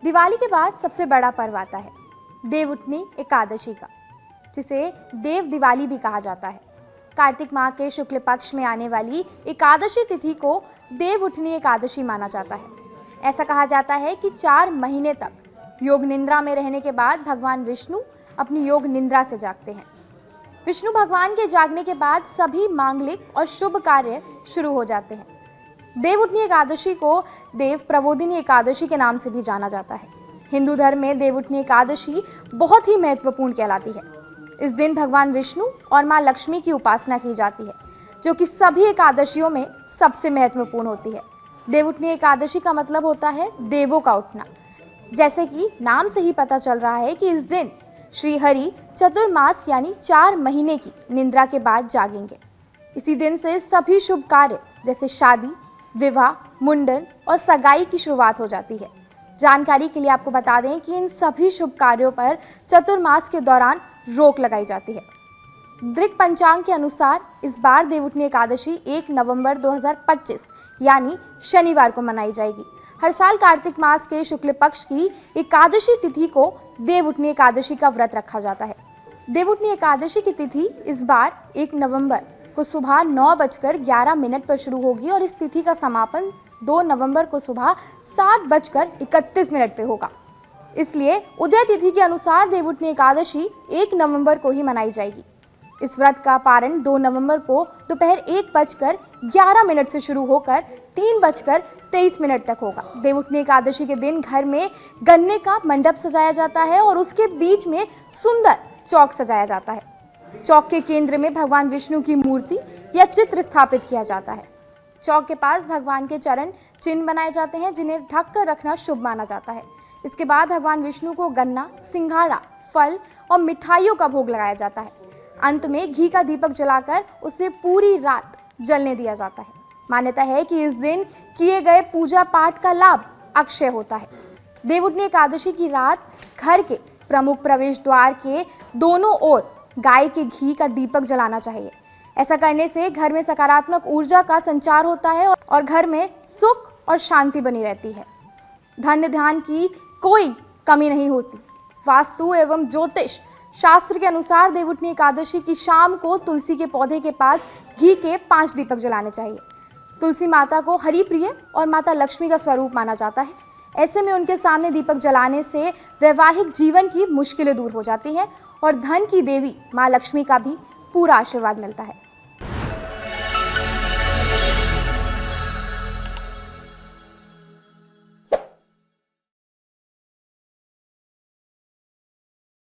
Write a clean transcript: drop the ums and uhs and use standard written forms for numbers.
दिवाली के बाद सबसे बड़ा पर्व आता है देवउठनी एकादशी का, जिसे देव दिवाली भी कहा जाता है। कार्तिक माह के शुक्ल पक्ष में आने वाली एकादशी तिथि को देवउठनी एकादशी माना जाता है। ऐसा कहा जाता है कि 4 महीने तक योग निद्रा में रहने के बाद भगवान विष्णु अपनी योग निद्रा से जागते हैं। विष्णु भगवान के जागने के बाद सभी मांगलिक और शुभ कार्य शुरू हो जाते हैं। देवउठनी एकादशी को देव प्रबोधिनी एकादशी के नाम से भी जाना जाता है। हिंदू धर्म में देवउठनी एकादशी बहुत ही महत्वपूर्ण कहलाती है। इस दिन भगवान विष्णु और मां लक्ष्मी की उपासना की जाती है, जो कि सभी एकादशियों में सबसे महत्वपूर्ण होती है। देवउठनी एकादशी का मतलब होता है देवों का उठना। जैसे कि नाम से ही पता चल रहा है कि इस दिन श्री हरि चतुर्मास यानी 4 महीने की निद्रा के बाद जागेंगे। इसी दिन से सभी शुभ कार्य जैसे शादी, विवाह, मुंडन और सगाई की शुरुआत हो जाती है। जानकारी के लिए आपको बता दें कि इन सभी शुभ कार्यों पर चतुर्मास के दौरान रोक लगाई जाती है। दृक पंचांग के अनुसार इस बार देवउठनी एकादशी 1 नवंबर 2025 यानी शनिवार को मनाई जाएगी। हर साल कार्तिक मास के शुक्ल पक्ष की एकादशी तिथि को देवउठनी एकादशी का व्रत रखा जाता है। देवउठनी एकादशी की तिथि इस बार 1 नवंबर को सुबह 9:11 पर शुरू होगी और इस तिथि का समापन 2 नवंबर को सुबह 7:31 पे होगा। इसलिए उदय तिथि के अनुसार देवउठनी एकादशी 1 नवंबर को ही मनाई जाएगी। इस व्रत का पारण 2 नवंबर को दोपहर 1:11 से शुरू होकर 3:23 तक होगा। देवउठनी एकादशी के दिन घर में गन्ने का मंडप सजाया जाता है और उसके बीच में सुंदर चौक सजाया जाता है। चौक के केंद्र में भगवान विष्णु की मूर्ति या चित्र स्थापित किया जाता है। चौक के पास भगवान के चरण चिन्ह बनाए जाते हैं, जिन्हें ढक कर रखना शुभ माना जाता है। इसके बाद भगवान विष्णु को गन्ना, सिंघाड़ा, फल और मिठाइयों का भोग लगाया जाता है। अंत में घी का दीपक जलाकर उसे पूरी रात जलने दिया जाता है। मान्यता है कि इस दिन किए गए पूजा पाठ का लाभ अक्षय होता है। देवउठनी एकादशी की रात घर के प्रमुख प्रवेश द्वार के दोनों ओर गाय के घी का दीपक जलाना चाहिए। ऐसा करने से घर में सकारात्मक ऊर्जा का संचार होता है और घर में सुख और शांति बनी रहती है। धन्य ध्यान की कोई कमी नहीं होती। वास्तु एवं ज्योतिष शास्त्र के अनुसार देवउठनी एकादशी की शाम को तुलसी के पौधे के पास घी के 5 दीपक जलाने चाहिए। तुलसी माता को हरि प्रिय और माता लक्ष्मी का स्वरूप माना जाता है। ऐसे में उनके सामने दीपक जलाने से वैवाहिक जीवन की मुश्किलें दूर हो जाती हैं और धन की देवी माँ लक्ष्मी का भी पूरा आशीर्वाद मिलता है।